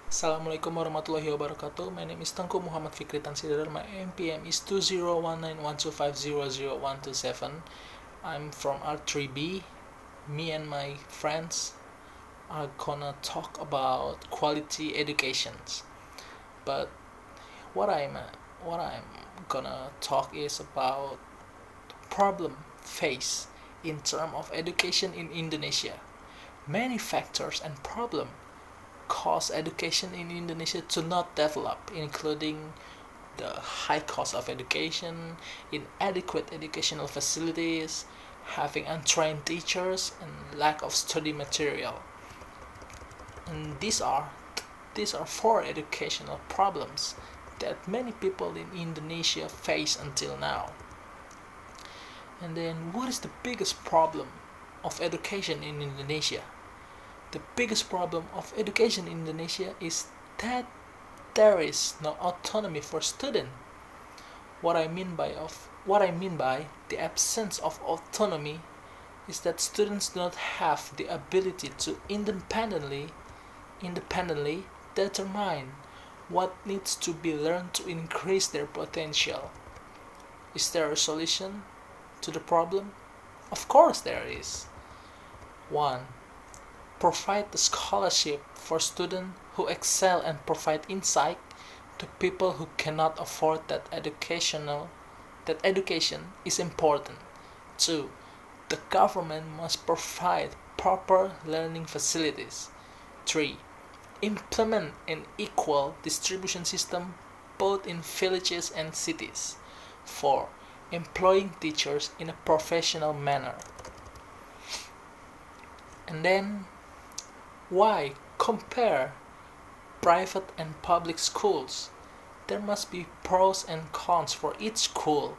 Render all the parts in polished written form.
Assalamualaikum warahmatullahi wabarakatuh. My name is Tengku Muhammad Fikri Tansidar. My MPM is 201912500127. I'm from R3B. Me and my friends are gonna talk about quality educations. But what I'm what I'm gonna talk is about problem faced in terms of education in Indonesia. Many factors and problems cause education in Indonesia to not develop, including the high cost of education, inadequate educational facilities, having untrained teachers, and lack of study material. And these are four educational problems that many people in Indonesia face until now. And then, what is the biggest problem of education in Indonesia? The biggest problem of education in Indonesia is that there is no autonomy for students. What I mean by the absence of autonomy is that students do not have the ability to independently determine what needs to be learned to increase their potential. Is there a solution to the problem? Of course there is. 1. Provide the scholarship for students who excel and provide insight to people who cannot afford that education is important. 2. The government must provide proper learning facilities. 3. Implement an equal distribution system both in villages and cities. 4. Employing teachers in a professional manner. And then, why compare private and public schools? There must be pros and cons for each school,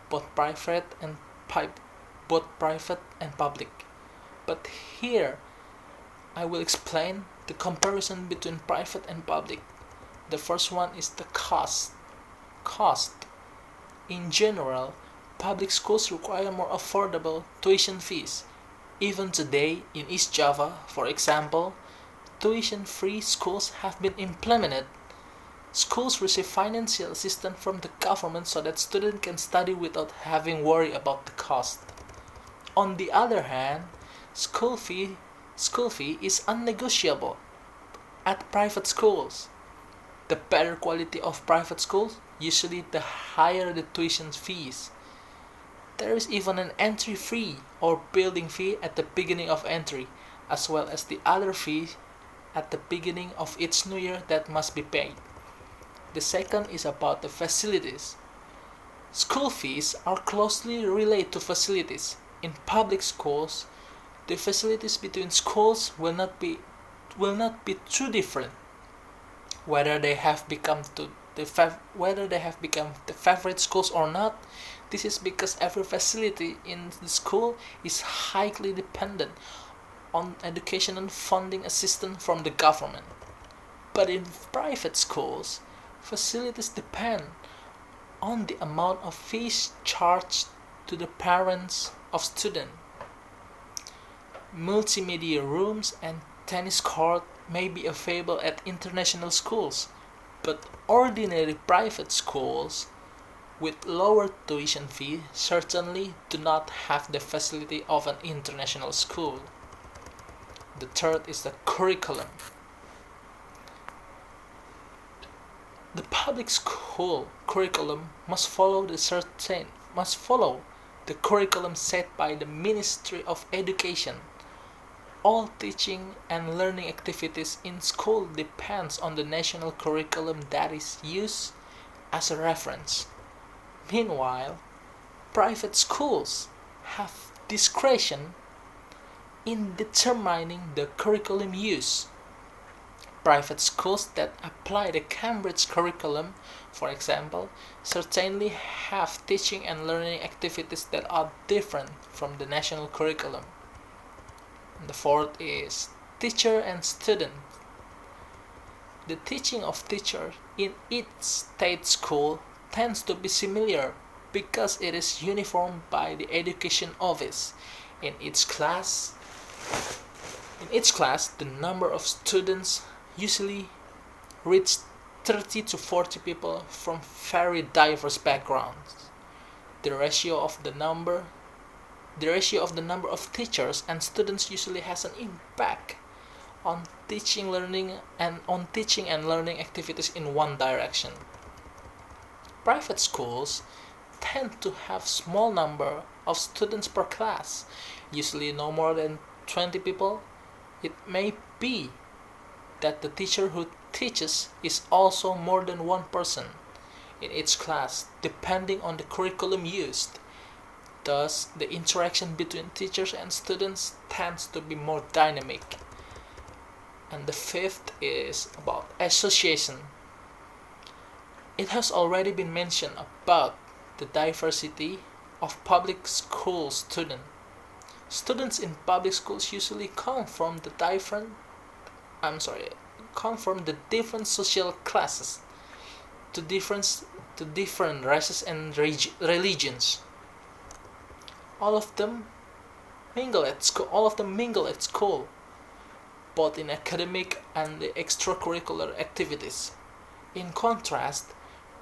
both private and public. But here I will explain the comparison between private and public. The first one is the cost. Cost. In general, public schools require more affordable tuition fees. Even today, in East Java, for example, tuition-free schools have been implemented. Schools receive financial assistance from the government so that students can study without having worry about the cost. On the other hand, school fee is unnegotiable at private schools. The better quality of private schools, usually the higher the tuition fees. There is even an entry fee or building fee at the beginning of entry, as well as the other fee at the beginning of each new year that must be paid. The second is about the facilities. School fees are closely related to facilities. In public schools, the facilities between schools will not be too different. Whether they have become the favorite schools or not, this is because every facility in the school is highly dependent on educational funding assistance from the government. But in private schools, facilities depend on the amount of fees charged to the parents of students. Multimedia rooms and tennis court may be available at international schools, but ordinary private schools with lower tuition fee certainly do not have the facility of an international school. The third is the curriculum. The public school curriculum must follow the curriculum set by the Ministry of Education. All teaching and learning activities in school depends on the national curriculum that is used as a reference. Meanwhile, private schools have discretion in determining the curriculum use. Private schools that apply the Cambridge curriculum, for example, certainly have teaching and learning activities that are different from the national curriculum. And the fourth is teacher and student. The teaching of teachers in each state school tends to be similar because it is uniformed by the education office. In each class, the number of students usually reach 30 to 40 people from very diverse backgrounds. The ratio of the number the ratio of the number of teachers and students usually has an impact on teaching and learning activities in one direction. Private schools tend to have small number of students per class, usually no more than 20 people. It may be that the teacher who teaches is also more than one person in each class, depending on the curriculum used. Thus, the interaction between teachers and students tends to be more dynamic. And the fifth is about association. It has already been mentioned about the diversity of public school students. Students in public schools usually come from the different social classes, to different races and religions. All of them mingle at school, both in academic and the extracurricular activities. In contrast,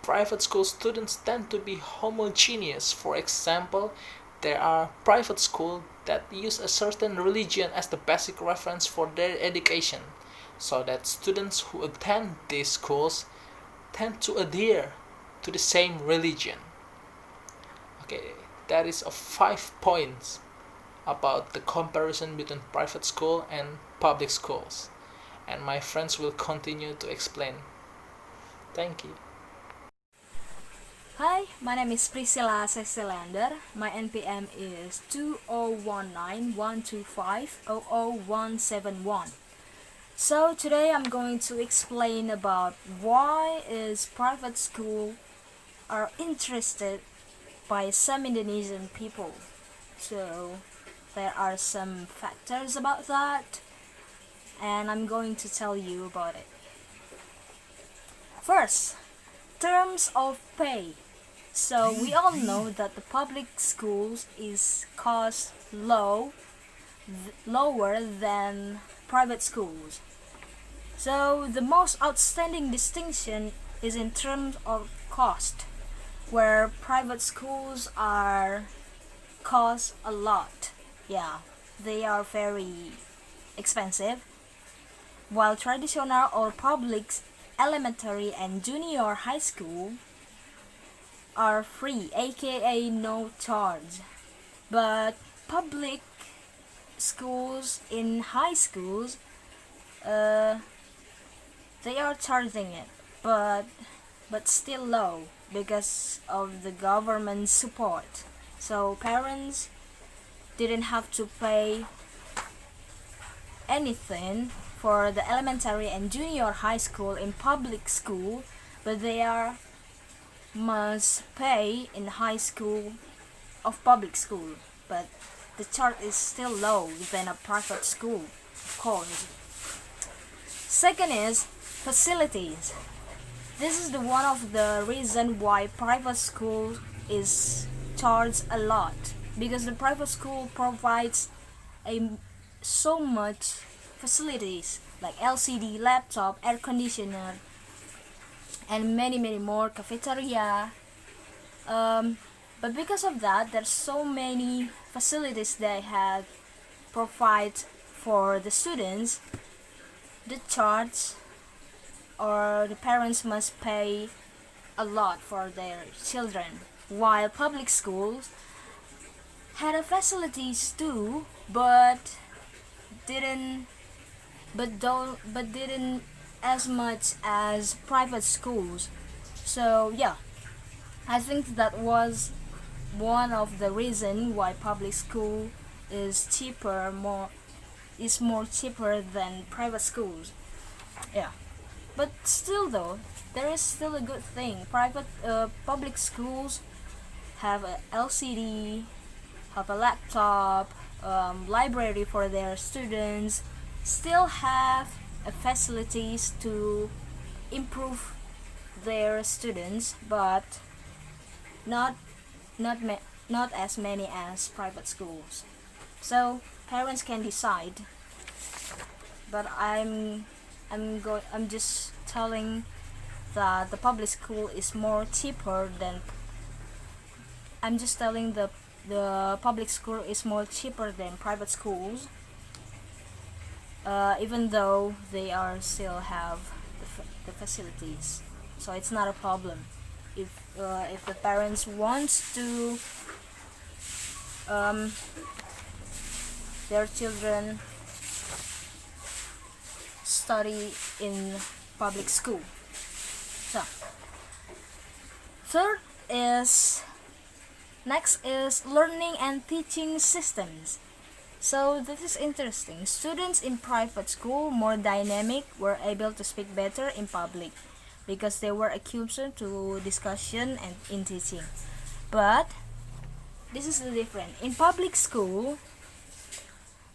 private school students tend to be homogeneous. For example, there are private schools that use a certain religion as the basic reference for their education, so that students who attend these schools tend to adhere to the same religion. Okay, that is 5 points about the comparison between private school and public schools, and my friends will continue to explain. Thank you. Hi, my name is Priscilla Cecilander. My NPM is 201912500171. So today I'm going to explain about why is private school are interested by some Indonesian people. So there are some factors about that, and I'm going to tell you about it. First, terms of pay. So we all know that the public schools is cost lower than private schools. So the most outstanding distinction is in terms of cost, where private schools are cost a lot. Yeah, they are very expensive, while traditional or public elementary and junior high school are free, aka no charge. But public schools in high schools, they are charging it, but still low because of the government support. So parents didn't have to pay anything for the elementary and junior high school in public school, but they must pay in high school of public school. But the charge is still low than a private school, of course. Second is facilities. This is the one of the reason why private school is charged a lot, because the private school provides so much facilities like LCD, laptop, air conditioner, and many more, cafeteria. But because of that, there's so many facilities they have provide for the students. The charge or the parents must pay a lot for their children, while public schools had a facilities too, but didn't as much as private schools. So yeah, I think that was one of the reason why public school is more cheaper than private schools. Yeah, but still though, there is still a good thing. Public schools have a LCD, have a laptop, library for their students, still have facilities to improve their students, but not as many as private schools. So parents can decide, but I'm I'm just telling that the public school is more cheaper than I'm just telling the public school is more cheaper than private schools, even though they are still have the facilities, so it's not a problem if the parents wants to um, their children study in public school. So third is next is learning and teaching systems. So this is interesting. Students in private school, more dynamic, were able to speak better in public because they were accustomed to discussion and in teaching. But this is the difference. In public school,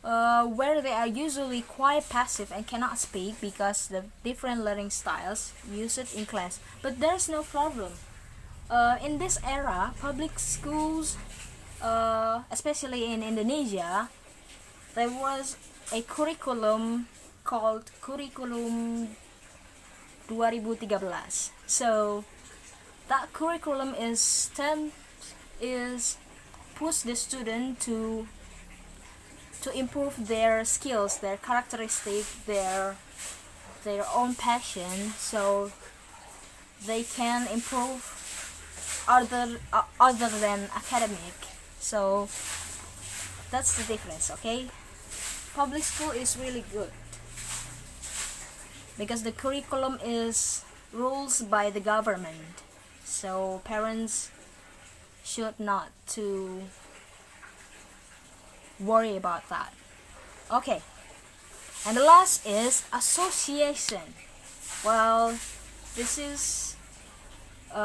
where they are usually quite passive and cannot speak because the different learning styles used in class. But there's no problem. In this era, public schools, especially in Indonesia, there was a curriculum called Curriculum 2013. So that curriculum is push the student to improve their skills, their characteristic, their own passion, so they can improve other than academic. So that's the difference, okay? Public school is really good because the curriculum is rules by the government, so parents should not to worry about that. Okay, and the last is association. Well, this is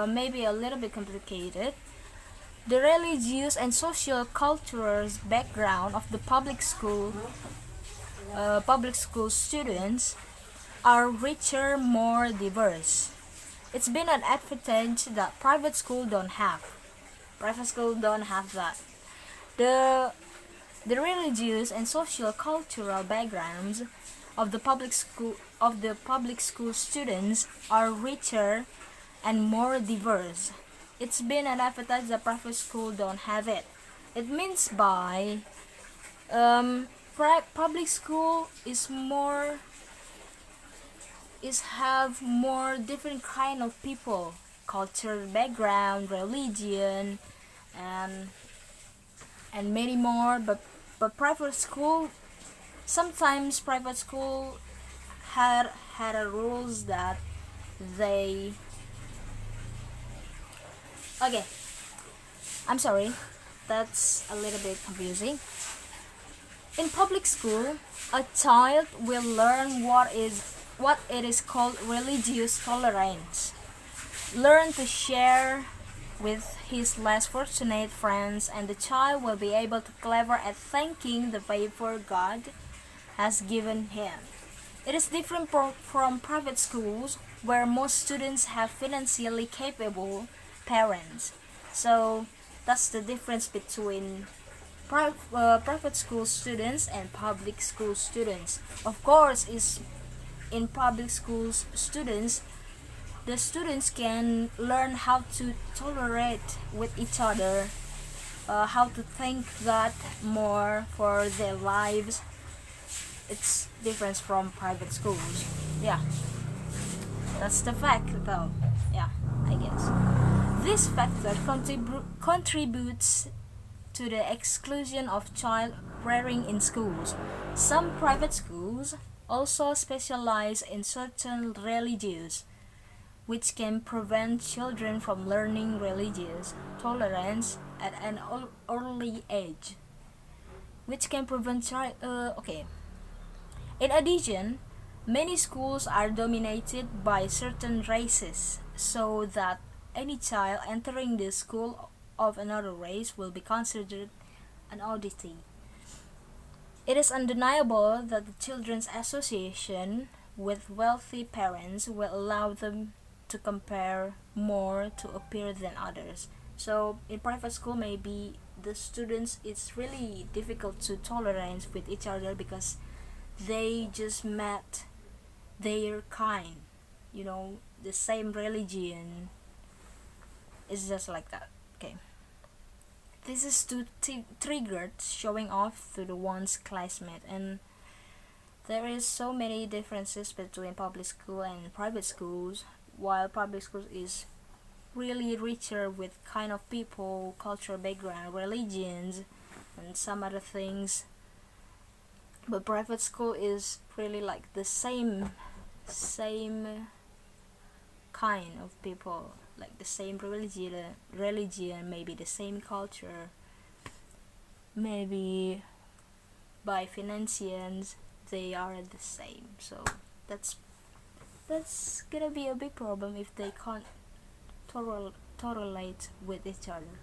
maybe a little bit complicated. The religious and social cultural background of the public school students are richer, more diverse. It's been an advantage that private school don't have. Private school don't have that. The religious and social cultural backgrounds of the public school students are richer and more diverse. It's been an advantage that private school don't have it. It means by public school is have more different kind of people, cultural background, religion, and many more. But private school, sometimes private school had a rules that they okay, I'm sorry, that's a little bit confusing. In public school, a child will learn what it is called religious tolerance. Learn to share with his less fortunate friends, and the child will be able to clever at thanking the favor God has given him. It is different from private schools where most students have financially capable parents. So that's the difference between private school students and public school students. Of course, is in public schools students, the students can learn how to tolerate with each other, how to thank God more for their lives. It's different from private schools. Yeah, that's the fact though. Yeah, I guess. This factor contributes to the exclusion of child rearing in schools. Some private schools also specialize in certain religions, which can prevent children from learning religious tolerance at an early age. Which can prevent In addition, many schools are dominated by certain races, so that any child entering the school of another race will be considered an oddity. It is undeniable that the children's association with wealthy parents will allow them to compare more to appear than others. So in private school, maybe the students, it's really difficult to tolerate with each other because they just met their kind, the same religion. It's just like that. Okay. This is to trigger showing off to the one's classmate, and there is so many differences between public school and private schools. While public schools is really richer with kind of people, cultural background, religions, and some other things, but private school is really like the same kind of people, like the same religion, maybe the same culture, maybe by financiers they are the same. So that's gonna be a big problem if they can't tolerate with each other.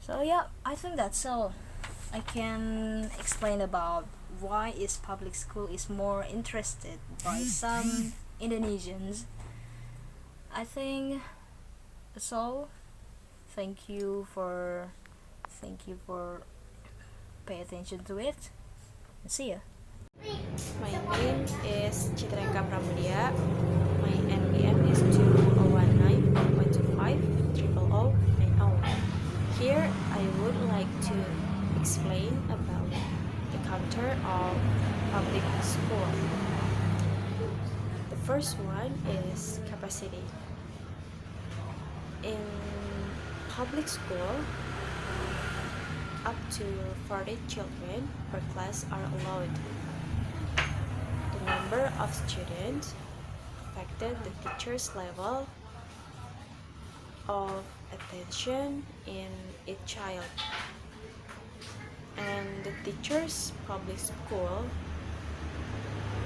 So yeah, I think that's all I can explain about why is public school is more interested by some Indonesians. I think that's all. Thank you for pay attention to it. See ya. My name is Citranka Pramudia. My NPM is 2019.250090. Here I would like to explain about the counter of public school. The first one is capacity. In public school, up to 40 children per class are allowed. The number of students affected the teacher's level of attention in each child. And the teachers public school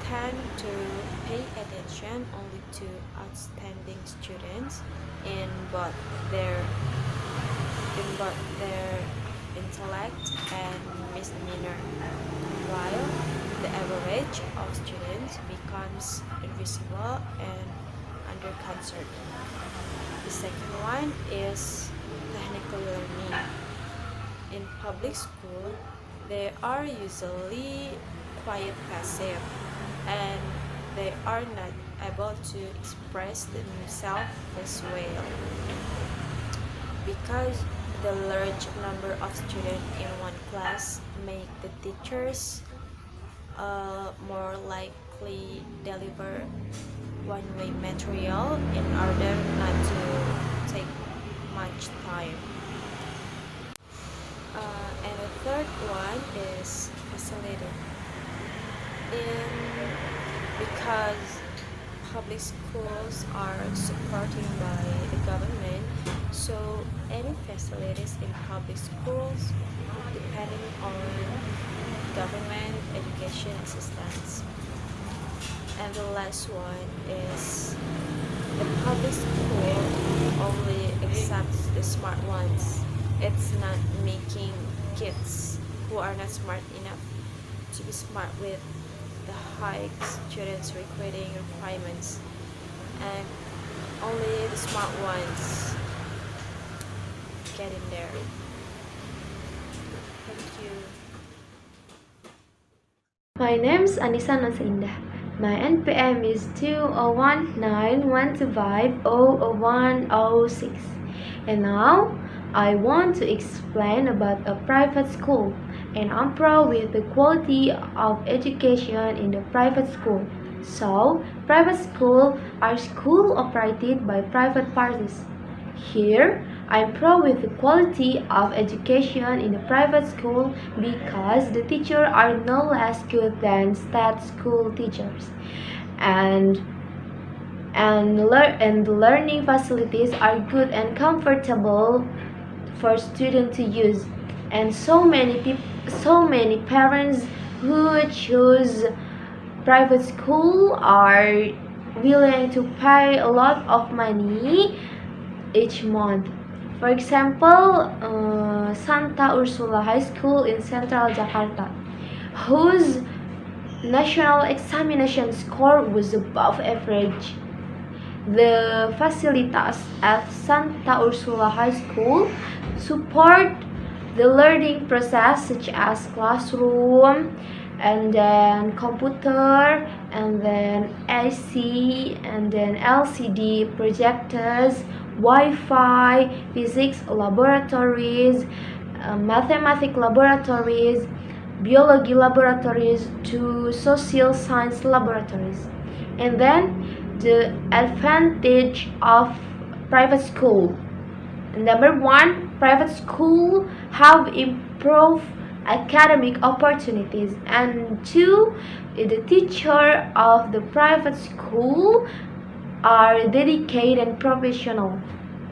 tend to pay attention only to outstanding students in both their intellect and misdemeanor, while the average of students becomes invisible and under concern. The second one is technical learning. In public school, they are usually quite passive and they are not able to express themselves as well, because the large number of students in one class make the teachers more likely deliver one-way material in order not to take much time. And the third one is facility. Because public schools are supported by the government, so any facilities in public schools depending on government education assistance. And the last one is the public school only accepts the smart ones. It's not making kids who are not smart enough to be smart with the high students recruiting requirements, and only the smart ones get in there. Thank you. My name's Anissa Nasindah. My NPM is 2019125001006. And now I want to explain about a private school, and I'm proud with the quality of education in the private school. So, private schools are schools operated by private parties. Here, I'm proud with the quality of education in the private school because the teachers are no less good than state school teachers, and the learning facilities are good and comfortable for students to use. And so many parents who choose private school are willing to pay a lot of money each month. For example, Santa Ursula High School in Central Jakarta, whose national examination score was above average. The facilities at Santa Ursula High School support the learning process, such as classroom, and then computer, and then AC, and then LCD projectors, Wi-Fi, physics laboratories, mathematics laboratories, biology laboratories, to social science laboratories. And then the advantage of private school. Number one, private school have improved academic opportunities, and two, the teacher of the private school are dedicated and professional.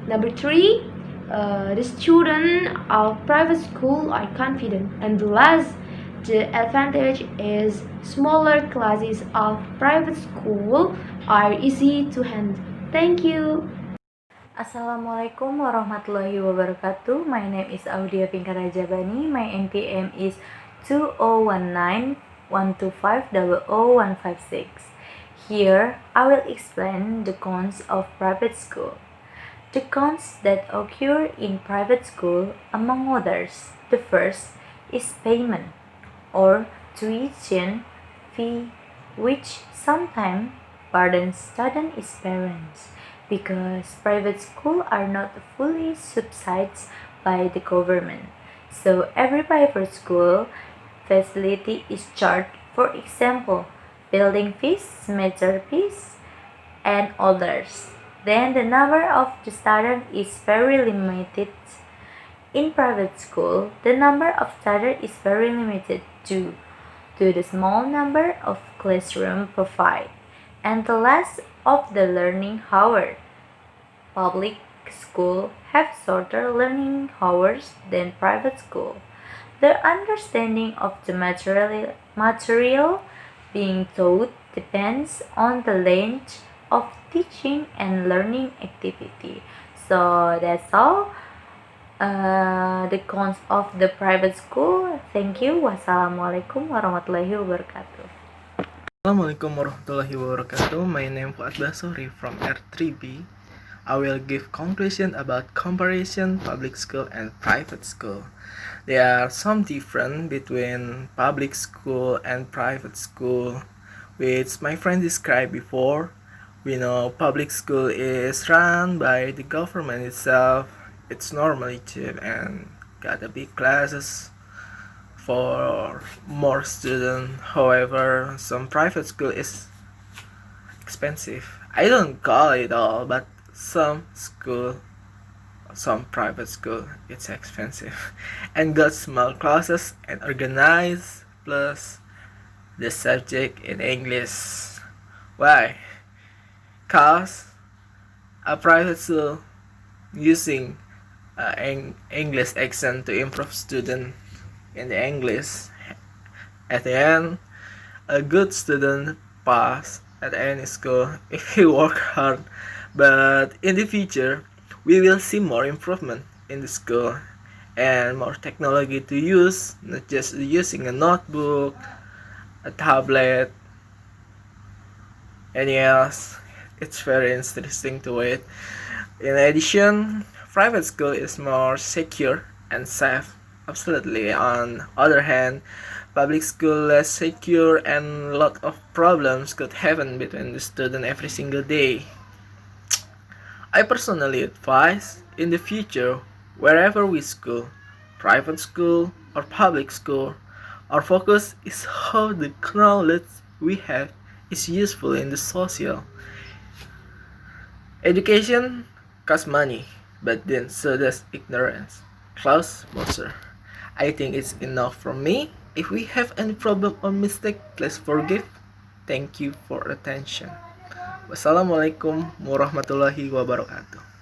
Number three, the student of private school are confident, and the last, the advantage is smaller classes of private school are easy to handle. Thank you. Assalamualaikum warahmatullahi wabarakatuh. My name is Audia Pinkarajabani. My NPM is 201912500156. Here, I will explain the cons of private school. The cons that occur in private school, among others, the first is payment or tuition fee, which sometimes burdens students' parents because private schools are not fully subsidized by the government. So every private school facility is charged, for example, building fees, semester fees, and others. Then the number of the students is very limited. In private school, the number of students is very limited due to the small number of classroom provided and the less of the learning hour. Public school have shorter learning hours than private school. The understanding of the material being taught depends on the length of teaching and learning activity. So that's all. The cons of the private school. Thank you. Wassalamualaikum warahmatullahi wabarakatuh. Assalamualaikum warahmatullahi wabarakatuh. My name is Fuad Basori from R3B. I will give conclusion about comparison public school and private school. There are some difference between public school and private school, which my friend described before. We know public school is run by the government itself. It's normally cheap and got a big classes for more students. However, some private school is expensive. I don't call it all, but some private school, it's expensive and got small classes and organized plus the subject in English. Why? Cause a private school using English accent to improve student in the English. At the end, a good student pass at any school if he work hard. But in the future, we will see more improvement in the school and more technology to use, not just using a notebook, a tablet, anything else. It's very interesting to it. In addition, private school is more secure and safe. Absolutely. On other hand, public school less secure and lot of problems could happen between the student every single day. I personally advise in the future, wherever we school, private school or public school, our focus is how the knowledge we have is useful in the social. Education costs money, but then so does ignorance. Klaus Moser. I think it's enough from me. If we have any problem or mistake, please forgive. Thank you for attention. Wassalamualaikum warahmatullahi wabarakatuh.